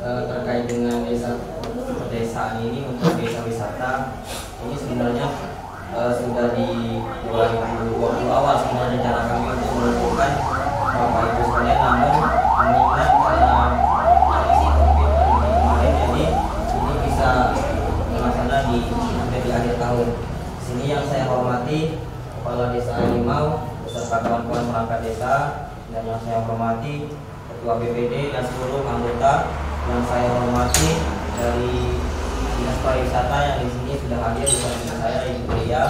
terkait dengan desa pedesaan ini untuk desa wisata ini sebenarnya sudah di 2020 awal sebenarnya rencana kami untuk melakukan Bapak Ibu sekalian, namun mengingat karena kondisi COVID kemarin, jadi ini bisa terlaksana di akhir tahun. Sini yang saya hormati Kepala Desa Limau beserta kawan-kawan perangkat desa, dan yang saya hormati Ketua BPD dan seluruh anggota, yang saya hormati dari Dinas Pariwisata yang di sini sudah hadir bersama saya, Ibu Lia.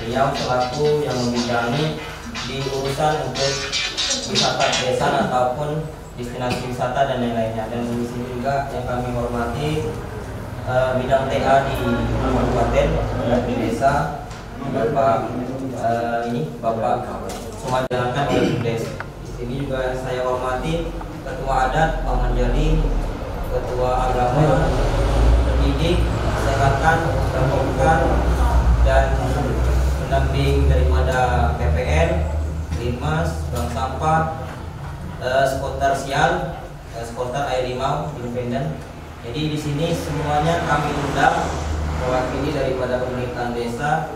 Beliau selaku yang membidangi di urusan untuk wisata desa ataupun destinasi wisata dan lain-lainnya. Dan di sini juga yang kami hormati bidang TA di kabupaten dan di desa, Bapak Bapak Sumajalankan oleh Bumdes. Di sini juga saya hormati Ketua Adat Pak Manjali, Ketua Agama, Pendidik, Kesehatan, Perhubungan, dan pendamping daripada PPN, Linmas, Bank Sampah, Skuter Sial, Skuter Air Limau, Independen. Jadi di sini semuanya kami undang mewakili daripada pemerintahan desa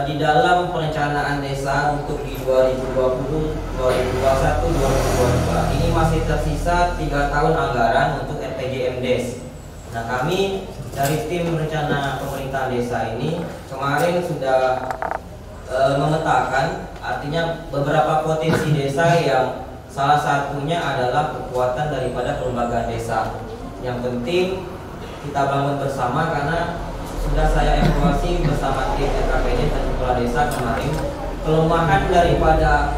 di dalam perencanaan desa untuk di 2020, 2021, 2022. Ini masih tersisa 3 tahun anggaran untuk RPJMdes. Nah, kami dari tim rencana pemerintahan desa ini kemarin sudah memetakan, artinya beberapa potensi desa yang salah satunya adalah kekuatan daripada kelembagaan desa. Yang penting kita bangun bersama, karena sudah saya evaluasi bersama tim RKPD dan kepala desa kemarin, kelemahan daripada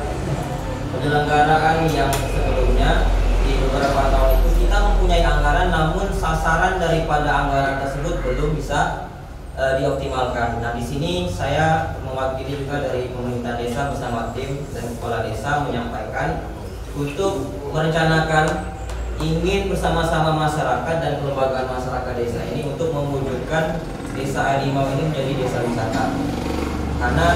penyelenggaraan yang sebelumnya di beberapa tahun itu kita mempunyai anggaran, namun sasaran daripada anggaran tersebut belum bisa dioptimalkan. Nah, di sini saya mewakili juga dari pemerintah desa bersama tim dan kepala desa menyampaikan untuk merencanakan ingin bersama-sama masyarakat dan kelembagaan masyarakat desa ini untuk mewujudkan desa Air Limau ini menjadi desa wisata. Karena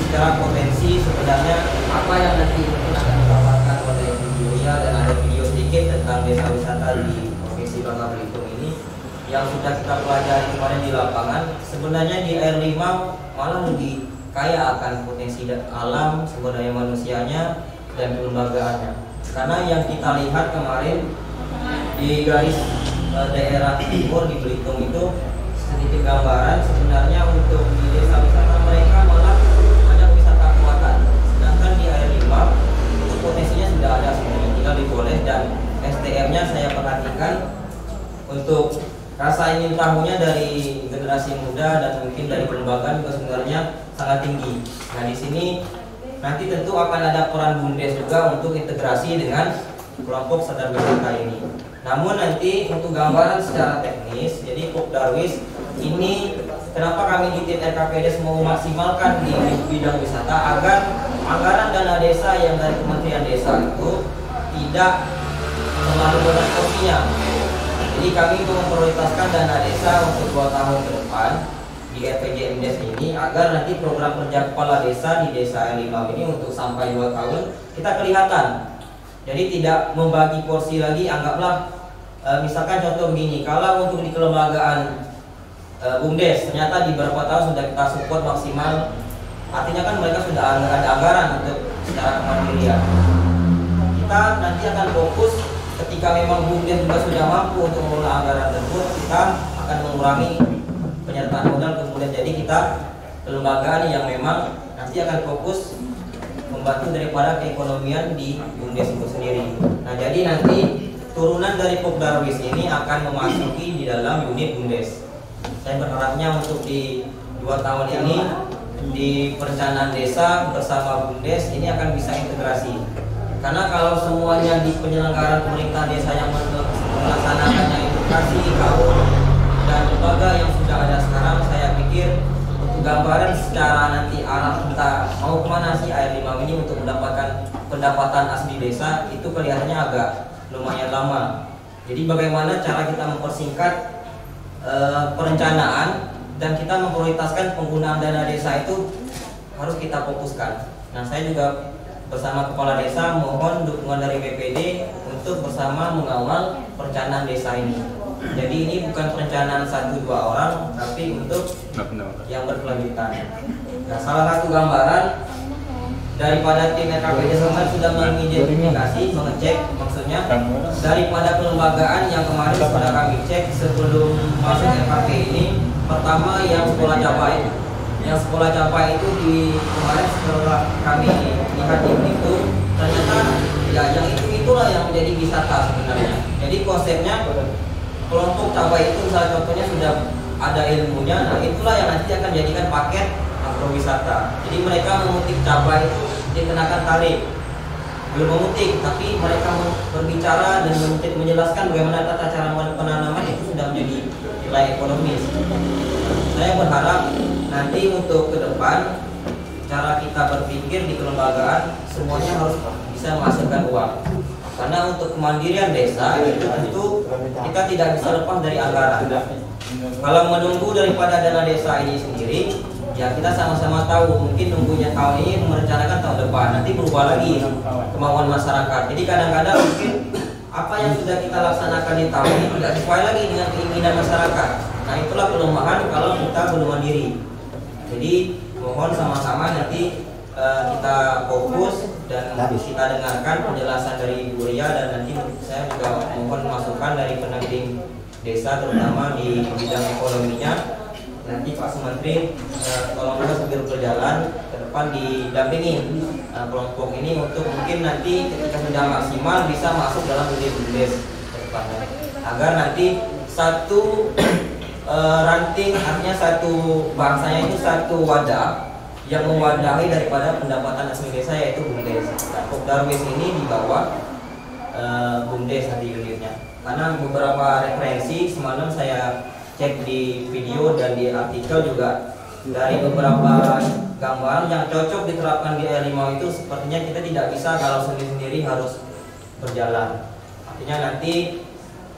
secara potensi sebenarnya apa yang nanti mungkin akan didapatkan oleh videonya, dan ada video sedikit tentang desa wisata di Provinsi Bangka Belitung ini yang sudah kita pelajari kemarin di lapangan. Sebenarnya di Air Limau malah lebih kaya akan potensi alam, sumber daya manusianya, dan kelembagaannya. Karena yang kita lihat kemarin di garis daerah timur di Belitung itu sedikit gambaran, sebenarnya untuk di desa wisata mereka malah ada wisata kuatan. Sedangkan di Air Limau itu potensinya sudah ada sebenarnya, tinggal diboleh, dan SDM-nya saya perhatikan untuk rasa ingin tahunya dari generasi muda dan mungkin dari kelembagaan juga sebenarnya sangat tinggi. Nah, di sini nanti tentu akan ada peran Bumdes juga untuk integrasi dengan kelompok sadar wisata ini. Namun nanti untuk gambaran secara teknis, jadi Pokdarwis ini kenapa kami di tim RKPD mau memaksimalkan di bidang wisata agar anggaran dana desa yang dari Kementerian Desa itu tidak terlalu banyak porsinya. Jadi kami untuk memprioritaskan dana desa untuk 2 tahun ke depan di RPJMdes ini, agar nanti program kerja kepala desa di desa Air Limau ini untuk sampai 2 tahun kita kelihatan. Jadi tidak membagi porsi lagi. Anggaplah misalkan contoh begini, kalau untuk di kelembagaan Bumdes ternyata di beberapa tahun sudah kita support maksimal, artinya kan mereka sudah ada anggaran untuk secara kemandirian. Kita nanti akan fokus ketika memang Bumdes juga sudah mampu untuk mengelola anggaran tersebut, kita akan mengurangi penyertaan modal. Kemudian jadi kita kelembagaan yang memang nanti akan fokus membantu daripada keekonomian di Bumdes itu sendiri. Nah, jadi nanti turunan dari Pokdarwis ini akan memasuki di dalam unit Bumdes. Saya berharapnya untuk di 2 tahun ini di perencanaan desa bersama Bumdes ini akan bisa integrasi. Karena kalau semuanya di penyelenggaraan pemerintah desa yang melaksanakannya edukasi kaum dan lembaga yang sudah ada sekarang, saya pikir untuk gambaran secara nanti arah kita mau kemana sih Air Limau ini untuk mendapatkan pendapatan asli desa itu kelihatannya agak lumayan lama. Jadi bagaimana cara kita mempersingkat perencanaan dan kita memprioritaskan penggunaan dana desa itu harus kita fokuskan. Nah, saya juga bersama kepala desa mohon dukungan dari BPD untuk bersama mengawal perencanaan desa ini. Jadi ini bukan perencanaan 1-2 orang, tapi untuk yang berkelanjutan. Nah, salah satu gambaran daripada tim RKPD Semen sudah mengidentifikasi, mengecek, maksudnya daripada kelembagaan yang kemarin sudah kami cek sebelum masuk RKP ini. Pertama yang sekolah capai, itu di kemarin setelah kami lihat itu ternyata ya yang itulah yang menjadi wisata sebenarnya. Jadi konsepnya kelompok capai itu misalnya contohnya sudah ada ilmunya, nah itulah yang nanti akan jadikan paket agrowisata. Jadi mereka memetik cabai itu dikenakan tarif, belum memetik, tapi mereka berbicara dan menjelaskan bagaimana tata cara penanaman itu sudah menjadi nilai ekonomis. Saya berharap nanti untuk ke depan cara kita berpikir di kelembagaan semuanya harus bisa menghasilkan uang. Karena untuk kemandirian desa itu tentu kita tidak bisa lepas dari anggaran. Kalau menunggu daripada dana desa ini sendiri, ya kita sama-sama tahu mungkin nunggunya tahun ini merencanakan tahun depan, nanti berubah lagi kemauan masyarakat. Jadi kadang-kadang mungkin apa yang sudah kita laksanakan di tahun ini tidak sesuai lagi dengan keinginan masyarakat. Nah itulah kelemahan kalau kita belum mandiri. Jadi mohon sama-sama nanti kita fokus dan kita dengarkan penjelasan dari Bu Ria, dan nanti saya juga mohon masukan dari pendamping desa terutama di bidang ekonominya. Nanti Pak Sumentri tolong juga sambil berjalan ke depan didampingin kelompok ini untuk mungkin nanti ketika sudah maksimal bisa masuk dalam BUMDes ke depannya, agar nanti satu ranting, artinya satu bangsanya itu satu wadah yang mewadahi daripada pendapatan asli desa, yaitu BUMDes. Nah, Darwis ini di bawah BUMDes nanti unitnya. Karena beberapa referensi semalam saya cek di video dan di artikel juga, dari beberapa gambaran yang cocok diterapkan di Limau itu sepertinya kita tidak bisa kalau sendiri-sendiri, harus berjalan. Artinya nanti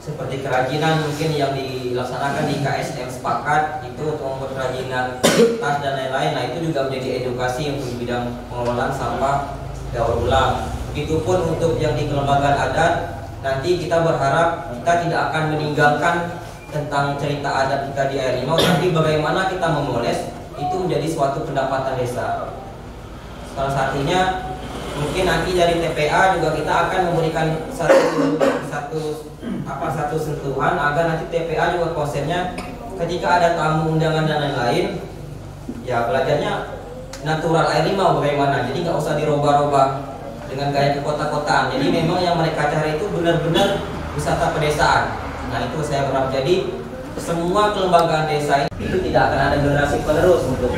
seperti kerajinan mungkin yang dilaksanakan di KSM sepakat itu untuk membuat kerajinan tas dan lain-lain. Nah itu juga menjadi edukasi untuk bidang pengelolaan sampah daur ulang. Begitupun untuk yang di kelembagaan adat, nanti kita berharap kita tidak akan meninggalkan tentang cerita adat kita di Limau, tapi bagaimana kita memoles itu menjadi suatu pendapatan desa. Salah satunya mungkin nanti dari TPA juga kita akan memberikan satu sentuhan agar nanti TPA juga konsepnya ketika ada tamu undangan dan lain-lain, ya belajarnya natural Limau bagaimana. Jadi nggak usah dirubah-rubah dengan gaya kekota-kotaan. Jadi memang yang mereka cari itu benar-benar wisata pedesaan. Nah itu saya berharap jadi semua kelembagaan desa itu tidak akan ada generasi penerus untuk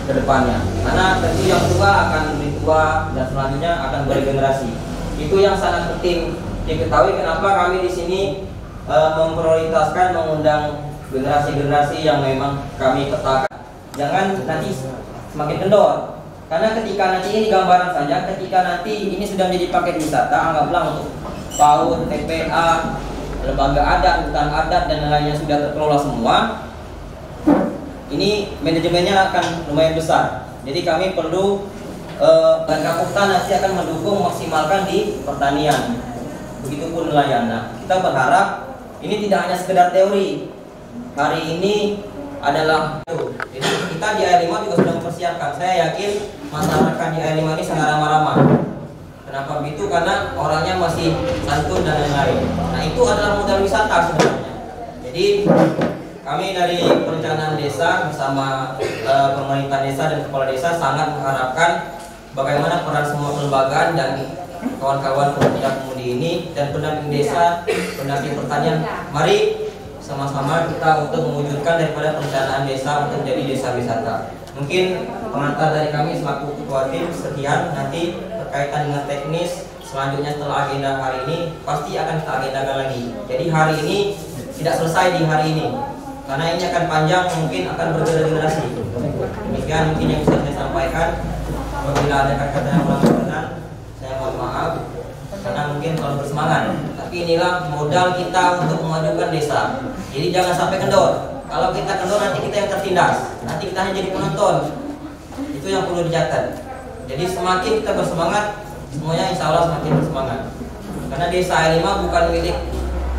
kedepannya, karena tentu yang tua akan lebih tua dan selanjutnya akan bergenerasi. Itu yang sangat penting diketahui. Kenapa kami di sini memprioritaskan mengundang generasi-generasi yang memang kami petakan. Jangan nanti semakin kendor, karena ketika nanti ini gambaran saja, ketika nanti ini sudah menjadi paket wisata, anggaplah untuk PAUD, TPA, lembaga adat, hutan adat dan lainnya sudah terkelola semua, ini manajemennya akan lumayan besar. Jadi kami perlu dan Kapukta nanti akan mendukung maksimalkan di pertanian, begitupun nelayan. Nah, kita berharap ini tidak hanya sekedar teori. Hari ini adalah itu. Jadi kita di Limau juga sudah mempersiapkan. Saya yakin masyarakat di Limau ini sangat ramah-ramah. Kenapa begitu? Karena orangnya masih santun dan lain-lain. Nah itu adalah modal wisata sebenarnya. Jadi kami dari perencanaan desa bersama pemerintah desa dan kepala desa sangat mengharapkan bagaimana peran semua kelembagaan dan kawan-kawan pemuda pemudi ini dan pendamping desa, pendamping pertanian. Mari sama-sama kita untuk mewujudkan daripada perencanaan desa untuk menjadi desa wisata. Mungkin pengantar dari kami selaku ketua tim sekian. Nanti berkaitan dengan teknis selanjutnya setelah agenda hari ini pasti akan kita agendakan lagi. Jadi hari ini tidak selesai di hari ini, karena ini akan panjang, mungkin akan bergenerasi. Demikian mungkin yang bisa saya sampaikan. Apabila ada kata-kata yang kurang berkenan, saya mohon maaf karena mungkin terlalu bersemangat. Tapi inilah modal kita untuk memajukan desa. Jadi jangan sampai kendor. Kalau kita kendor nanti kita yang tertindas, nanti kita hanya jadi penonton. Itu yang perlu dicatat. Jadi semakin kita bersemangat, semuanya insya Allah semakin bersemangat. Karena desa L5 bukan milik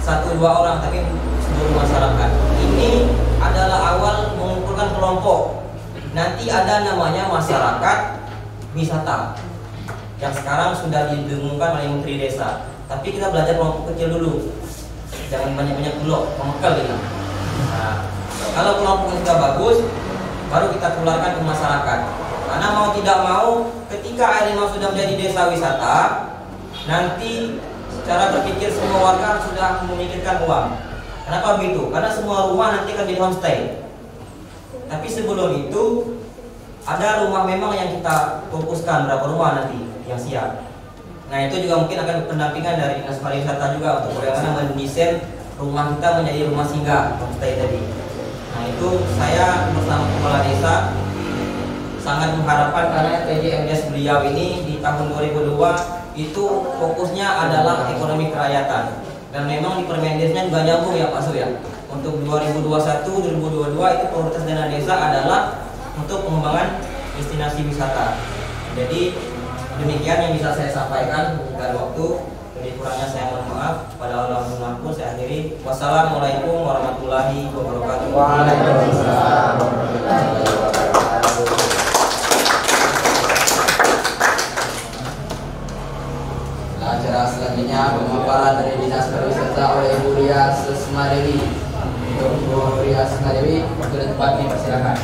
1-2 orang, tapi seluruh masyarakat. Ini adalah awal mengumpulkan kelompok. Nanti ada namanya masyarakat wisata yang sekarang sudah didengungkan oleh Menteri Desa. Tapi kita belajar kelompok kecil dulu, jangan banyak-banyak blok, memekel ini. Nah, kalau kelompok sudah bagus, baru kita tularkan ke masyarakat. Karena mau tidak mau, ketika L5 sudah menjadi desa wisata, nanti cara berpikir semua warga sudah memikirkan uang. Kenapa begitu? Karena semua rumah nanti akan jadi homestay. Tapi sebelum itu ada rumah memang yang kita fokuskan, berapa rumah nanti yang siap. Nah, itu juga mungkin akan pendampingan dari Dinas Pariwisata juga untuk bagaimana mendesain rumah kita menjadi rumah singgah homestay tadi. Nah, itu saya bersama kepala desa sangat mengharapkan, karena TJMDS beliau ini di tahun 2002 itu fokusnya adalah ekonomi kerakyatan, dan memang di Permendesnya juga nyambung ya Pak Su ya. Untuk 2021-2022 itu prioritas dana desa adalah untuk pengembangan destinasi wisata. Jadi demikian yang bisa saya sampaikan, bukan waktu. Lebih kurangnya saya mohon maaf. Pada Allah pun saya akhiri. Wassalamualaikum warahmatullahi wabarakatuh. Waalaikumsalam warahmatullahi wabarakatuh. Acara selanjutnya pemaparan dari Dinas Pariwisata oleh Ibu Ria Sesmadewi. Untuk Ibu Ria Sesmadewi, waktu dan tempat dipersilakan.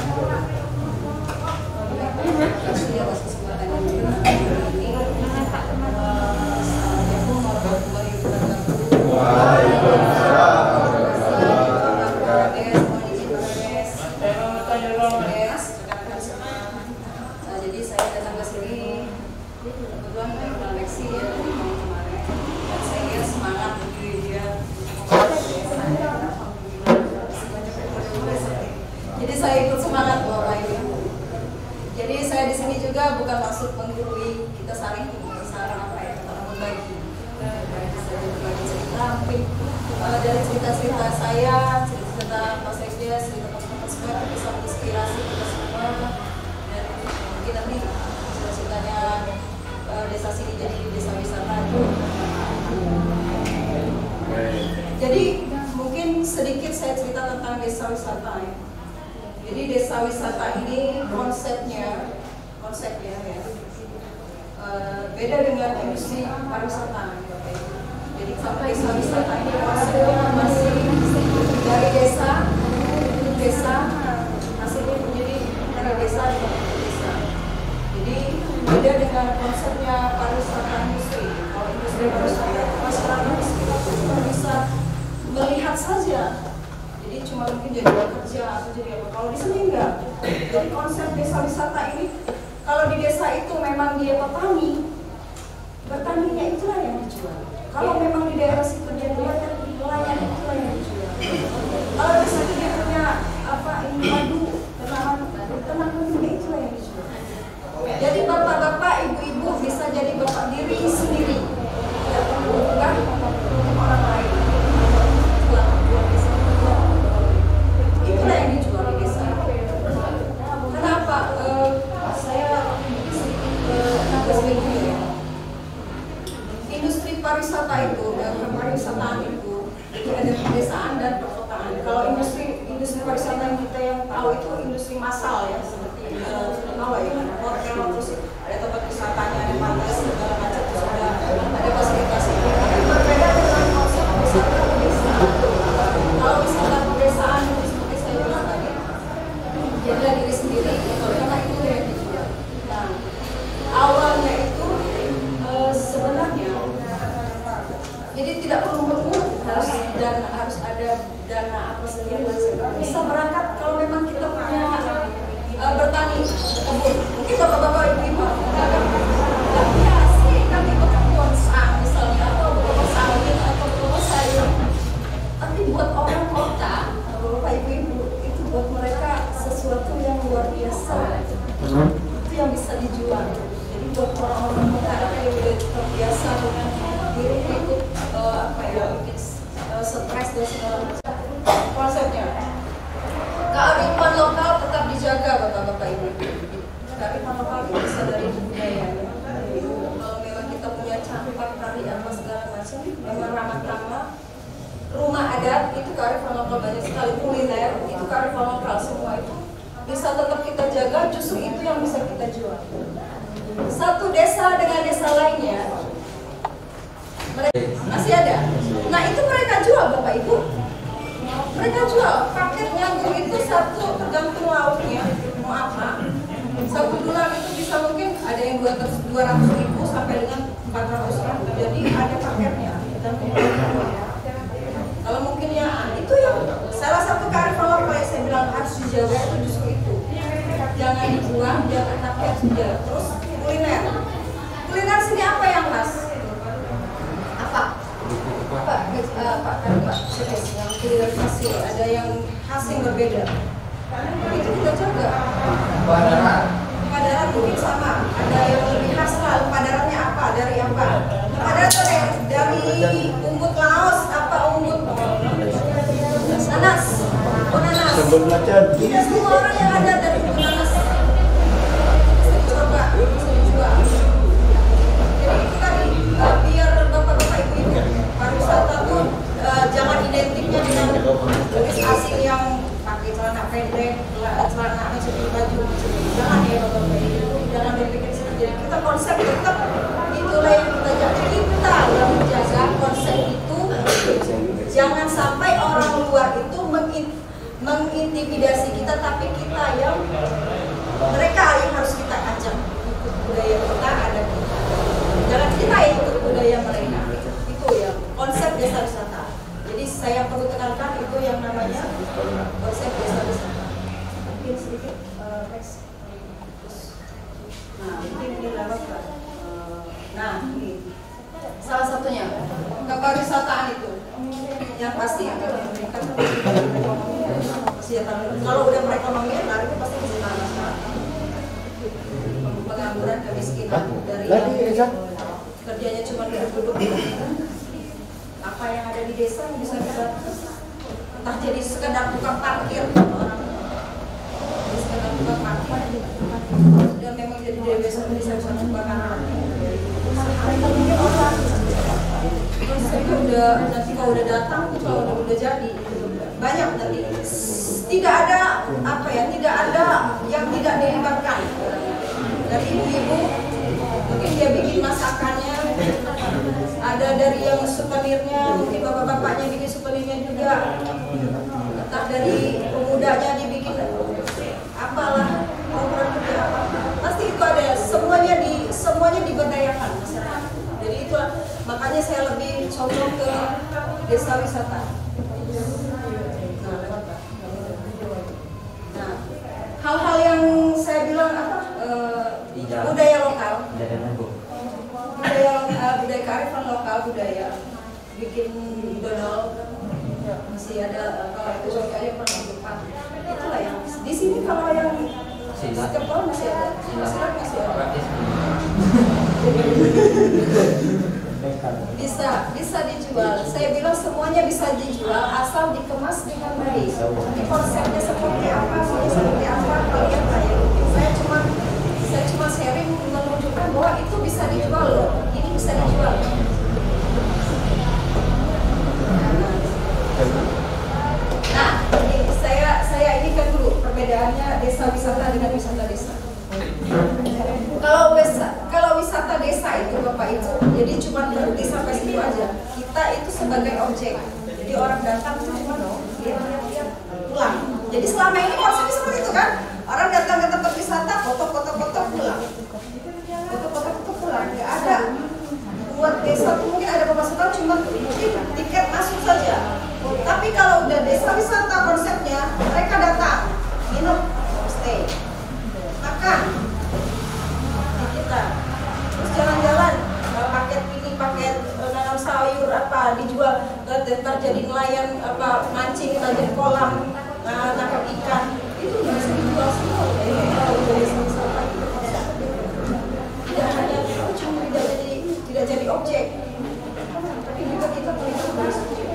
Jadi saya datang ke sini kebetulan pernah leksi ya dari tahun kemarin, dan saya lihat semangat dia. Jadi saya ikut semangat Bapak Ibu. Jadi saya di sini juga bukan maksud menggurui, kita saling apa ya, berbagi. Berbagi cerita, mungkin dari cerita-cerita saya, cerita-cerita Pak Sekda, cerita-cerita semua bisa menginspirasi kita semua, dan mungkin nanti cerita-ceritanya desa sini jadi desa wisata. Jadi mungkin sedikit saya cerita tentang desa wisata ya. Jadi desa wisata ini konsepnya ya beda dengan industri pariwisata. Jadi sampai desa wisata ini konsepnya masih dari desa hasilnya menjadi dari desa ke desa. Jadi beda dengan konsepnya pariwisata industri. Kalau industri pariwisata masyarakat di sekitar kita bisa melihat saja. Jadi cuma mungkin jadi bekerja atau jadi apa. Kalau di sini enggak. Jadi konsep desa wisata ini, kalau di desa itu memang dia petani, bertaninya itulah yang dijual. Kalau memang di daerah situ dia nelayan itulah yang dijual. Kalau di situ dia punya ini madu, tanaman itulah yang dijual. Jadi bapak-bapak, ibu-ibu bisa jadi bapak diri sendiri, tidak perlu bukan untuk orang lain. Itulah yang dijual di desa. Kenapa? Saya sedikit ya. Industri pariwisata itu, pariwisataan itu ada pedesaan dan perkotaan. Kalau industri pariwisata yang kita yang tahu itu industri massal ya, seperti apa ya, hotel, terus ada tempat wisatanya, ada pantai segala macam, terus ada fasilitas itu. Tapi berbeda dengan konsep wisata desa. Kalau wisata pedesaan itu seperti saya bilang tadi, jadilah diri sendiri, karena itu yang dijual. Nah, awalnya itu sebenarnya jadi tidak perlu menunggu harus ada dana apa segala macam. Bisa berangkat kalau memang kita punya bertani kebun. Mungkin bapak-bapak ibu-ibu nggak biasa kan ikut kebun sang misalnya, atau beberapa sawit atau beberapa sayur. Tapi buat orang kota, bapak ibu-ibu itu buat mereka sesuatu yang luar biasa. Itu yang bisa dijual. Jadi buat orang-orang kota yang udah terbiasa dengan diri ikut mungkin stres dan segala macam. Konsepnya kearifan lokal tetap dijaga bapak-bapak ibu. Kearifan lokal itu bisa dari budaya. Kalau memang kita punya campak tari apa segala macam tourism, memang ramah tamah. Rumah adat itu kearifan lokal, banyak sekali kuliner itu kearifan lokal, semua itu bisa tetap kita jaga, justru itu yang bisa kita jual. Satu desa dengan desa lainnya masih ada. Nah itu mereka jual Bapak Ibu. Mereka jual paket nyanggung itu satu tergantung lauknya mau apa. Satu bulan itu bisa mungkin ada yang 200.000 sampai dengan 400.000. Jadi ada paketnya dan kalau mungkin ya itu yang salah satu kearifan lokal yang saya bilang harus dijaga itu justru itu. Jangan dibuang, jangan sampai sudah. Terus kuliner. Kuliner sini apa yang khas? Apa? Pak yang kuliner khas sini ada yang khas yang berbeda. Itu kita jaga. Padaran mungkin sama. Ada yang lebih khas lah. Padarannya apa? Dari apa? Padaran dari umbut Laos. Apa umbut? Nanas. Nanas. Tidak semua orang yang ada dari umbut nanas. Coba dijual. Jadi itu tadi biar bapak-bapak ibu pariwisata tuh jangan identiknya dengan turis asing yang pakai celana pendek, celana seperti baju. Jangan ya bapak-bapak ibu, jangan berpikir seperti itu. Kita konsep tetap itulah yang kita jaga. Kita yang menjaga konsep itu. Jangan sampai orang luar itu mengintimidasi kita, tapi kita yang mereka yang harus kita ajak ikut budaya kita, ada kita. Jangan kita yang ikut budaya mereka. Itu ya konsep desa wisata. Jadi saya perlu tekankan itu yang namanya konsep desa wisata. Mungkin sedikit next. Nah mungkin ini lewat kan. Nah ini salah satunya kepariwisataan itu yang pasti akan memberikan kesejahteraan. Kalau udah perekonomian, larinya pasti kesejahteraan. Pengangguran, kemiskinan dari yang kerjanya cuma duduk-duduk. Apa yang ada di desa bisa kita entah jadi sekedar tukang parkir, jadi sekedar tukang parkir. Sudah memang jadi desa kebakaran. Mungkin orang konsepnya udah nanti kalau udah datang itu kalau udah jadi banyak nanti tidak ada apa ya, tidak ada yang tidak dilibatkan dari ibu-ibu. Mungkin dia bikin masakannya, ada dari yang souvenirnya, mungkin bapak-bapaknya bikin souvenirnya juga, entah dari pemudanya dibikin apalah program kerja apa, pasti itu ada, semuanya diberdayakan masyarakat. Jadi itulah makanya saya lebih condong ke desa wisata. Nah, hal-hal yang saya bilang apa budaya lokal, budaya kearifan lokal, budaya bikin dodol masih ada. Kalau itu aja pernah depan itulah yang di sini. Kalau yang skepol masih ada, silat masih ada. Bisa dijual. Saya bilang semuanya bisa dijual asal dikemas dengan baik. Nanti konsepnya seperti apa, kalian tanya. Saya cuma sharing menunjukkan bahwa itu bisa dijual loh. Ini bisa dijual. Nah, ini saya ini kan dulu perbedaannya desa wisata dengan wisata desa. Kalau wisata desa itu Bapak Ibu, jadi cuma berhenti sampai situ aja. Kita itu sebagai objek. Jadi orang datang itu cuma lihat pulang. Jadi selama ini konsepnya seperti itu kan. Orang datang ke tempat wisata, foto-foto pulang. Foto-foto pulang. Nggak ada. Buat desa itu mungkin ada pemasukan cuma mungkin tiket masuk saja. Tapi kalau udah desa wisata konsepnya, mereka datang, minum, stay, makan. Terus jalan-jalan, paket ini, paket nanam sayur apa dijual, ntar jadi nelayan apa mancing, ntar jadi kolam, nangkap ikan, itu bisa dijual semua. Kalau udah wisata itu tidak hanya cuma tidak jadi objek, tapi juga kita punya subjek.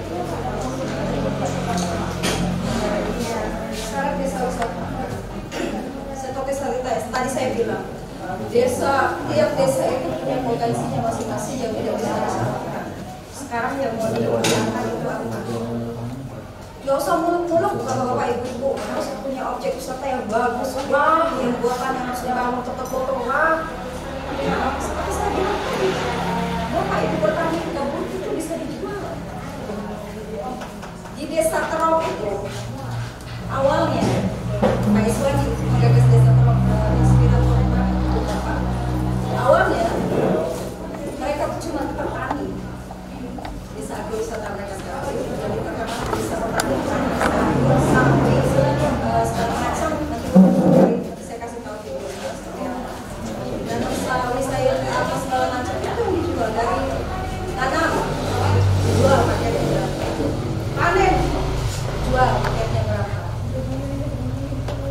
Syarat desa wisata. Seperti tadi saya bilang. Tiap desa itu punya potensinya masing-masing yang tidak bisa disamakan. sekarang yang mau dilakukan itu apa? Gak usah muluk-muluk kalau bapak ibu harus punya objek wisata yang bagus, wah, yang buatan yang harus dibangun foto-foto, wah. Seperti saya bilang tadi, bapak ibu bertani gabung itu bisa dijual. Di desa Terong itu awalnya Pak Iswan menggagas desa Terong di sekitar Palembang itu Bapak. Awalnya mereka cuma petani. Desa agrowisata mereka sekarang itu menjadi terkenal desa petani sampai segala macam nanti saya kasih tahu videonya seperti apa. Dan wisata apa segala macam itu dijual dari tanam jual paketnya panen jual paketnya berapa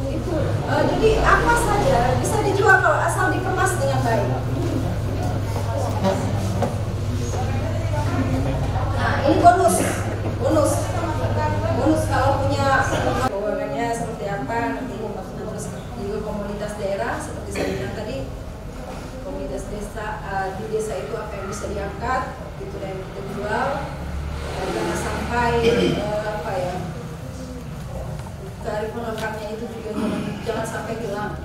itu jadi apa saja bisa dijual kalau asal dikemas dengan baik. Nah ini bonus kalau punya keuangannya seperti apa nanti terus juga komunitas daerah seperti saya bilang tadi komunitas desa di desa itu apa yang bisa diangkat itu yang kita jual. Jangan sampai apa ya kearifan lokalnya itu juga jangan sampai hilang,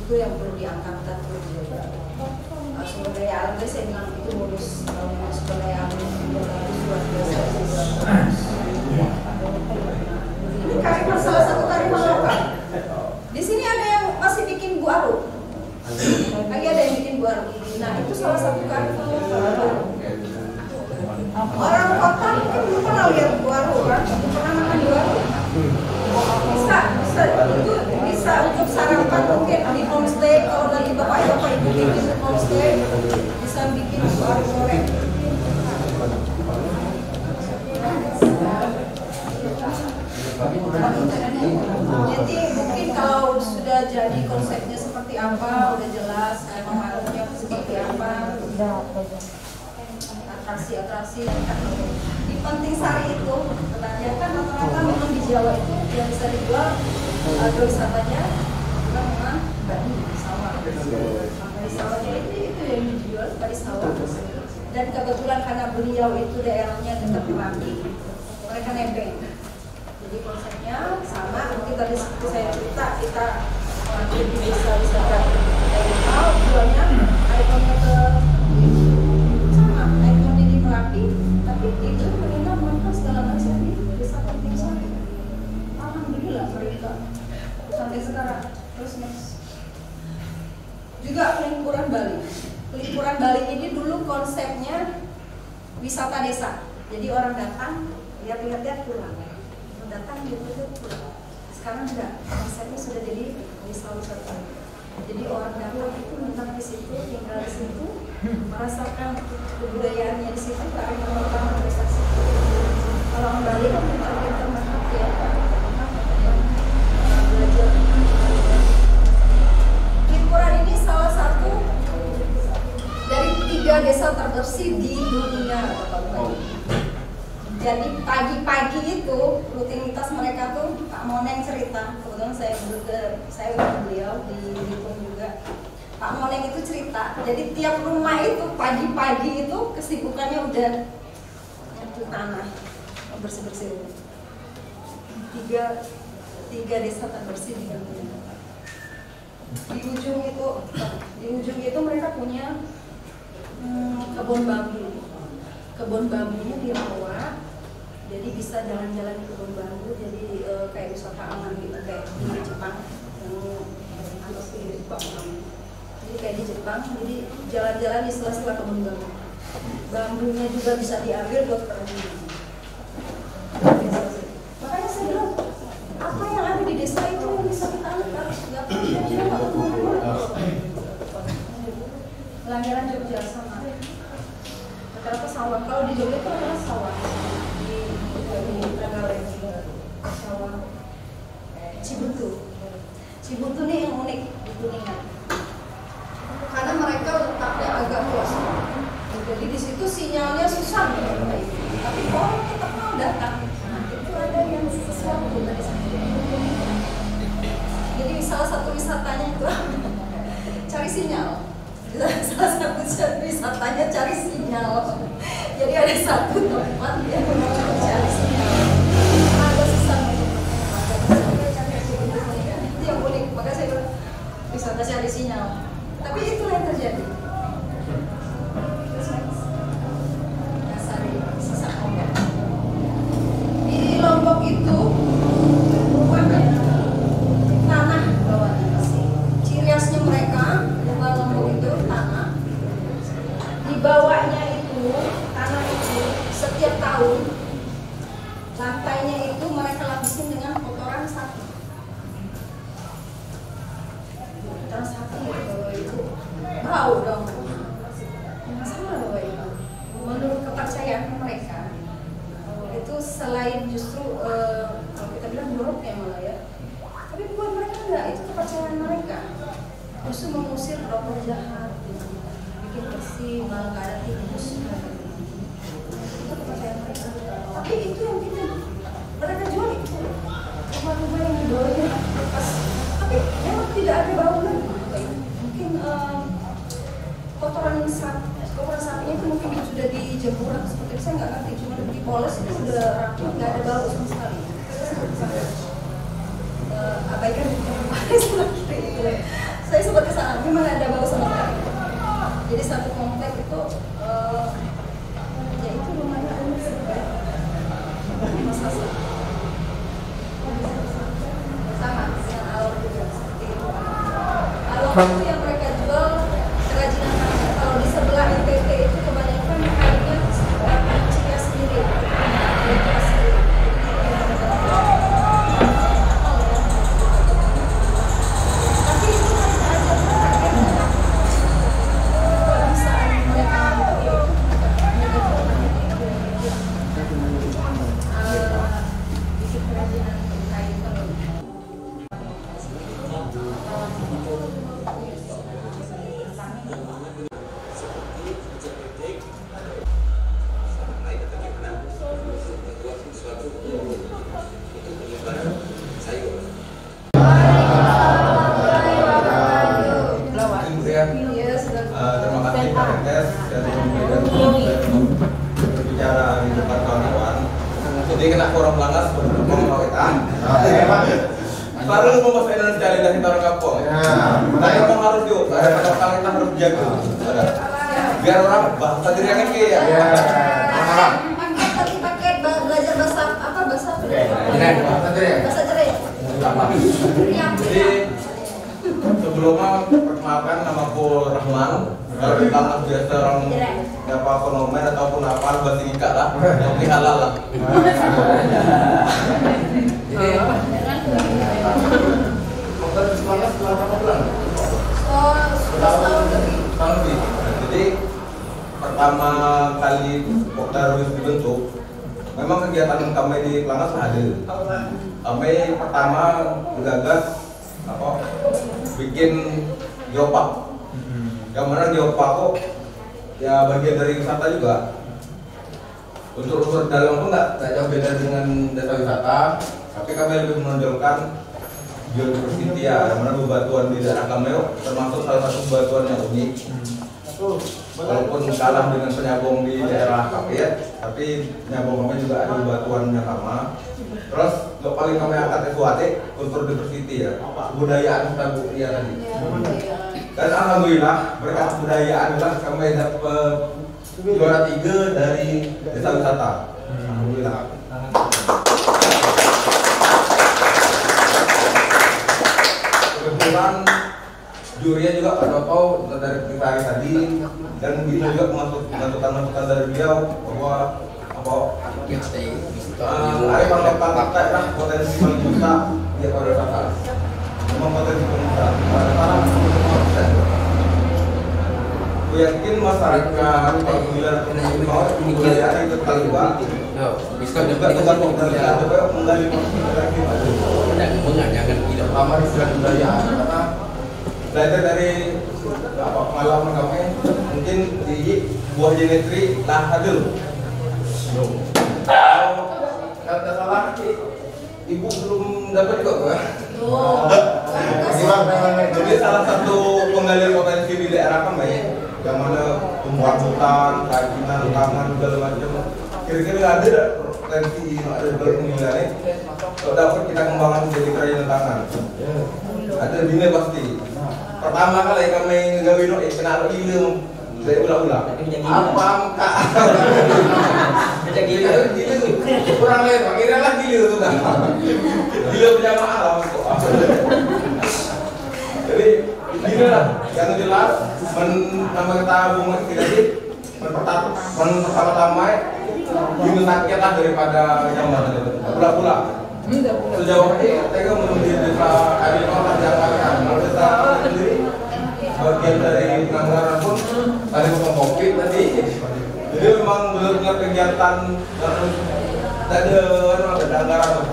itu yang perlu diangkat dan perlu dijaga. Sumber daya alam tadi saya bilang itu bonus sumber daya alam itu luar biasa. Ini kearifan salah satu kearifan lokal. Di sini ada yang masih bikin buaru, lagi ada yang bikin buaru. Nah itu salah satu kearifan lokal. Orang kota mungkin belum pernah lihat buaru kan, belum pernah makan buaru. Bisa untuk sarapan mungkin di homestay kalau lagi bapak ibu bikin homestay bisa bikin buaru goreng. Jadi mungkin kalau sudah jadi konsepnya seperti apa, udah jelas pemahamannya seperti apa. Atraksi di Penting Sari itu kebanyakan rata-rata memang di Jawa itu yang bisa dijual agrowisatanya juga memang badi sawah. Badi sawahnya itu yang dijual badi sawah. Dan kebetulan karena beliau itu daerahnya dekat Merapi, mereka nebeng. Jadi konsepnya sama. Mungkin tadi seperti saya cerita kita mengambil di desa wisata lokal, jualnya ikonnya ke Merapi, tapi itu mereka makan segala macam di desa Penting Sari. Alhamdulillah mereka sampai sekarang terus next. Juga Pelingkuran Bali. Pelingkuran Bali ini dulu konsepnya wisata desa. Jadi orang datang lihat-lihat pulang. Datang lihat-lihat pulang. Sekarang enggak, konsepnya sudah jadi wisata. Jadi orang datang itu menetap di situ, tinggal di situ, merasakan kebudayaannya di situ, karena orang prestasi. Kalau orang Bali kan pintar-pintar masak ya, belajar. Pelingkuran ini salah satu dari 3 desa terbersih di dunia. Jadi pagi-pagi itu rutinitas mereka tuh Pak Moneng cerita, kebetulan saya udah beliau di Bitung juga. Pak Moneng itu cerita, jadi tiap rumah itu pagi-pagi itu kesibukannya udah nyapu tanah, bersih-bersih. 3 desa terbersih di dunia. Di ujung itu mereka punya kebun bambu. Kebun bambunya dirawat, jadi bisa jalan-jalan di kebun bambu, jadi kayak wisata alam gitu, kayak di Jepang jadi kayak di Jepang, jadi jalan-jalan di sela-sela kebun bambu. Bambunya juga bisa diambil buat kerajinan. Makanya saya bilang, apa yang ada di desa itu yang bisa kita angkat, nggak punya dia nggak kemana-mana. Langgaran Jogja sama. Rata-rata sawah, kalau di Jogja itu adalah sawah di Trenggalek, sawah Cibutu nih yang unik di Kuningan karena mereka letaknya agak pelosok, jadi di situ sinyalnya susah tapi orang tetap mau datang. Nah itu ada yang sesuatu dari sana. Jadi salah satu wisatanya itu cari sinyal, salah satu wisatanya cari sinyal. Jadi ada satu tempat yang cari sinyal. Ada susah itu yang unik. Maka saya bilang wisata cari sinyal. Tapi itulah yang terjadi. Di Lombok itu rupanya tanah bawahnya. Ciri khasnya mereka orang Lombok itu tanah. Di bawahnya itu tanah itu setiap tahun lantainya itu mereka lapisin dengan kotoran sapi. Kotoran sapi itu bau dong. Sama loh itu. Menurut kepercayaan mereka itu selain justru kalau kita bilang buruknya malah ya, tapi buat mereka enggak, itu kepercayaan mereka justru mengusir roh jahat, bikin bersih, malah nggak ada tikus. Itu kepercayaan mereka. Tapi itu yang kita mereka jual itu rumah-rumah yang dibawanya pas, tapi memang tidak ada bau lagi. Mungkin kotoran sapinya itu mungkin sudah dijemur atau seperti itu, saya nggak ngerti, cuma dipoles itu sudah rapi, nggak ada bau sama sekali. Abaikan seperti itu. Saya sempat ke sana, memang ada bau sama sekali. Jadi satu komplek itu ya itu rumahnya unik sih. Sama dengan alur juga seperti itu. Alur itu yang mereka jual kerajinan mereka. Kalau di sebelah NTT itu kebanyakan kayunya kuncinya sendiri. Tapi itu aja bisa mereka bikin kerajinan kayu tenun. Terima kasih Pak Rentes dari berbicara di depan kawan-kawan. Jadi kena korang langas berdukung mau kita. Harus membuat Indonesia dari kita orang kampung. Tapi memang harus yuk. Ada kata kita harus jaga. Biar orang bahasa diri yang ini ya. Pakai belajar bahasa apa bahasa bahasa jerai. Jadi sebelumnya perkenalkan nama aku Rahman. Kalau di kampus biasa orang apa fenomen ataupun apa bahasa Inggris lah, tapi halal lah. Tahun lebih. Jadi pertama kali Darwis dibentuk, memang kegiatan kami di Kelangas ada. Kami pertama menggagas apa? Bikin geopark. Yang mana geopark kok ya bagian dari wisata juga. Untuk unsur dalam pun nggak jauh beda dengan desa wisata, tapi kami lebih menonjolkan biodiversity ya, yang mana bebatuan di daerah kami termasuk salah satu bebatuan yang unik. Walaupun kalah dengan penyambung di daerah kami ya, tapi penyambung kami juga ada bebatuan yang sama. Terus yang paling kami angkat itu unsur diversity ya, kebudayaan kita ya tadi. Dan alhamdulillah berkat kebudayaan lah kami dapat juara 3 dari desa wisata. Alhamdulillah. Kebetulan jurinya juga Pak Toto dari kita hari tadi, dan bisa juga masukan dari beliau bahwa apa ada pendapat kita lah potensi paling besar di pariwisata. Memang potensi paling besar. Aku yakin masyarakat apabila mau kebudayaan itu terlibat, bisa juga tugas pemerintah juga menggali lagi lama istilah kebudayaan karena belajar dari apa pengalaman kami mungkin di buah genetri lah hadir. Kalau tidak salah ibu belum dapat juga kan? Jadi salah satu penggali potensi di daerah kami yang mana tumbuhan hutan, kerajinan tangan segala macam. Kira-kira ada potensi ada berkembang kalau dapat kita kembangkan menjadi kerajinan tangan. Ada bina pasti. Pertama kali kami ngegawe no kena gila saya ulang-ulang. Apa kak? Macam gila. Gila kurang lebar. Kira lah gila tu kan. Gila berjamaah lah kok. Jadi gila lah. Yang jelas nama kita bunga tidak sih. Pertama-tama gila sakit lah daripada yang mana pula-pula. Sejauh ini saya menuju desa Adinora Jakarta. Kalau desa sendiri bagian dari penganggaran pun tadi ngomong COVID tadi. Jadi memang benar-benar kegiatan ada anggaran.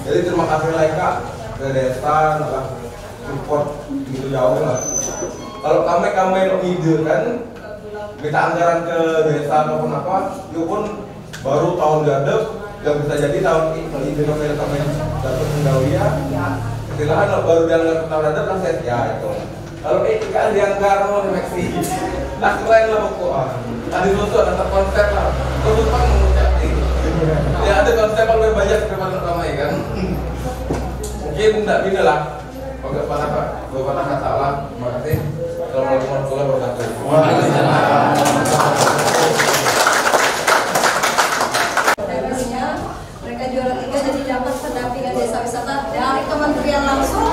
Jadi terima kasih Laika ke desa support gitu jauh lah. Kalau kami ide kan minta anggaran ke desa ataupun apa, itu pun baru tahun gadep yang bisa jadi tahun ini kami dapat penggawian. Silakan baru dianggar tahun gadep lah set ya itu. Kalau kan dianggar mau Meksi, nah keren lah pokoknya. Tadi lucu ada konsep lah, terus kan mengucap ini. Ya ada konsep yang lebih banyak daripada ramai kan. Mungkin tidak bina lah. Beberapa kata Allah, terima kasih. Assalamualaikum warahmatullahi wabarakatuh. Mereka juara 3 jadi dapat pendampingan desa wisata dari kementerian langsung